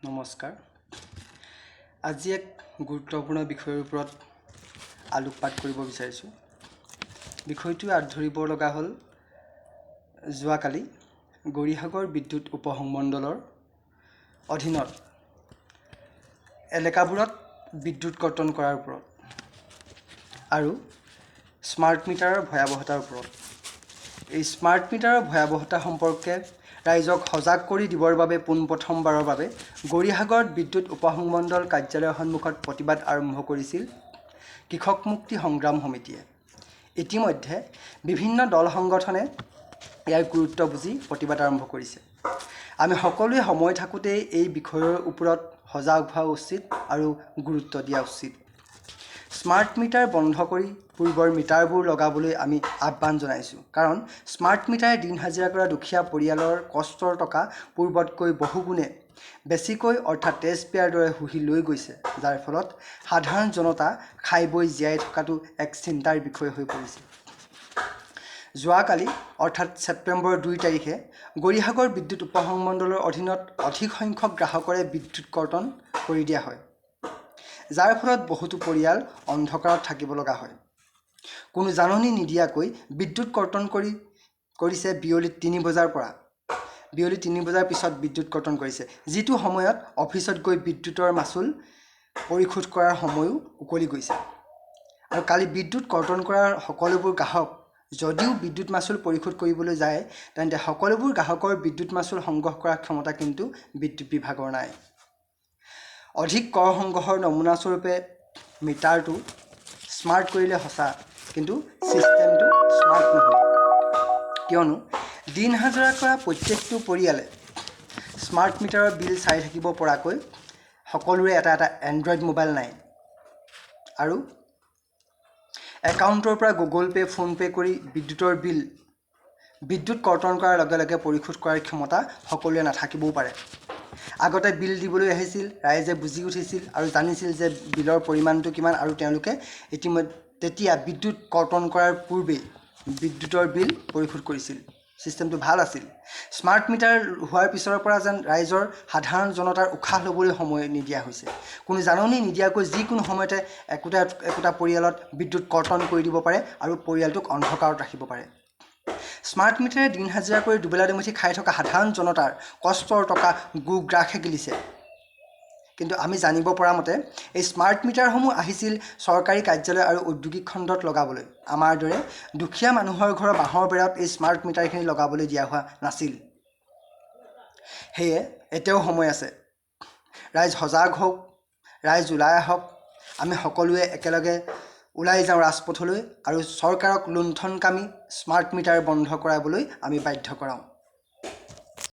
নমস্কাৰ। আজি এক গুৰুত্বপূৰ্ণ বিষয়ৰ ওপৰত আলোকপাত কৰিব বিচাৰিছোঁ। বিষয়টো ধৰিব লগা হ'ল যোৱাকালি গৌৰীসাগৰ বিদ্যুৎ উপসংমণ্ডলৰ অধীনত এলেকাবোৰত বিদ্যুৎ কৰ্তন কৰাৰ ওপৰত আৰু স্মাৰ্ট মিটাৰৰ ভয়াৱহতাৰ ওপৰত। এই স্মাৰ্ট মিটাৰৰ ভয়াৱহতা সম্পৰ্কে ৰাইজক সজাগ কৰি দিবৰ বাবে পোনপ্ৰথমবাৰৰ বাবে গৌৰীসাগৰত বিদ্যুৎ উপসংমণ্ডল কাৰ্যালয়ৰ সন্মুখত প্ৰতিবাদ আৰম্ভ কৰিছিল কৃষক মুক্তি সংগ্ৰাম সমিতিয়ে। ইতিমধ্যে বিভিন্ন দল সংগঠনে ইয়াৰ গুৰুত্ব বুজি প্ৰতিবাদ আৰম্ভ কৰিছে। আমি সকলোৱে সময় থাকোঁতেই এই বিষয়ৰ ওপৰত সজাগ হোৱা উচিত আৰু গুৰুত্ব দিয়া উচিত। স্মাৰ্ট মিটাৰ বন্ধ কৰি পূৰ্বৰ মিটাৰবোৰ লগাবলৈ আমি আহ্বান জনাইছোঁ। কাৰণ স্মাৰ্ট মিটাৰে দিন হাজিৰা কৰা দুখীয়া পৰিয়ালৰ কষ্টৰ টকা পূৰ্বতকৈ বহুগুণে বেছিকৈ অৰ্থাৎ টেক্সপেয়াৰ দৰে শুহি লৈ গৈছে, যাৰ ফলত সাধাৰণ জনতা খাই বৈ জীয়াই থকাটো এক চিন্তাৰ বিষয় হৈ পৰিছে। যোৱাকালি অৰ্থাৎ ছেপ্টেম্বৰ 2 তাৰিখে গৌৰীসাগৰ বিদ্যুৎ উপসংমণ্ডলৰ অধীনত অধিক সংখ্যক গ্ৰাহকৰে বিদ্যুৎ কৰ্তন কৰি দিয়া হয়, যাৰ ফলত বহুতো পৰিয়াল অন্ধকাৰত থাকিব লগা হয়। কোনো জাননী নিদিয়াকৈ বিদ্যুৎ কৰ্তন কৰিছে বিয়লি 3 বজাৰ পৰা। বিয়লি 3 বজাৰ পিছত বিদ্যুৎ কৰ্তন কৰিছে, যিটো সময়ত অফিচত গৈ বিদ্যুৎৰ মাচুল পৰিশোধ কৰাৰ সময়ো উকলি গৈছে। আৰু কালি বিদ্যুৎ কৰ্তন কৰা সকলোবোৰ গ্ৰাহক যদিও বিদ্যুৎ মাচুল পৰিশোধ কৰিবলৈ যায়, তেন্তে সকলোবোৰ গ্ৰাহকৰ বিদ্যুৎ মাচুল সংগ্ৰহ কৰাৰ ক্ষমতা কিন্তু বিদ্যুৎ বিভাগৰ নাই। অধিক কৰ সংগ্ৰহৰ নমুনা স্বৰূপে মিটাৰটো স্মাৰ্ট কৰিলে সঁচা, কিন্তু ছিষ্টেমটো স্মাৰ্ট নহয়। কিয়নো দিন হাজিৰা কৰা প্ৰত্যেকটো পৰিয়ালে স্মাৰ্ট মিটাৰৰ বিল চাই থাকিব পৰাকৈ সকলোৰে এটা এণ্ড্ৰইড মোবাইল নাই। আৰু একাউণ্টৰ পৰা গুগল পে' ফোনপে' কৰি বিদ্যুৎ কৰ্তন কৰাৰ লগে লগে পৰিশোধ কৰাৰ ক্ষমতা সকলোৰে নাথাকিবও পাৰে। আগতে বিল দিবলৈ আহিছিল, ৰাইজে বুজি উঠিছিল আৰু জানিছিল যে বিলৰ পৰিমাণটো কিমান, আৰু তেওঁলোকে তেতিয়া বিদ্যুৎ কৰ্তন কৰাৰ পূৰ্বেই বিদ্যুতৰ বিল পৰিশোধ কৰিছিল। ছিষ্টেমটো ভাল আছিল। স্মাৰ্ট মিটাৰ হোৱাৰ পিছৰ পৰা যেন ৰাইজৰ সাধাৰণ জনতাৰ উশাহ ল'বলৈ সময় নিদিয়া হৈছে। কোনো জাননী নিদিয়াকৈ যিকোনো সময়তে একোটা পৰিয়ালত বিদ্যুৎ কৰ্তন কৰি দিব পাৰে আৰু পৰিয়ালটোক অন্ধকাৰত ৰাখিব পাৰে। স্মাৰ্ট মিটাৰে দিন হাজিৰা কৰি দুবেলা দুমুঠি খাই থকা সাধাৰণ জনতাৰ কষ্টৰ টকা গ্ৰাসে গিলিছে। কিন্তু আমি জানিব পৰা মতে এই স্মাৰ্ট মিটাৰসমূহ আহিছিল চৰকাৰী কাৰ্যালয় আৰু ঔদ্যোগিক খণ্ডত লগাবলৈ। আমাৰ দৰে দুখীয়া মানুহৰ ঘৰৰ বাঁহৰ বেৰত এই স্মাৰ্ট মিটাৰখিনি লগাবলৈ দিয়া হোৱা নাছিল। সেয়ে এতিয়াও সময় আছে। ৰাইজ সজাগ হওক, ৰাইজ ওলাই আহক। আমি সকলোৱে একেলগে ওলাই যাওঁ ৰাজপথলৈ আৰু চৰকাৰক লুণ্ঠনকামী স্মাৰ্ট মিটাৰ বন্ধ কৰাবলৈ আমি বাধ্য কৰাওঁ।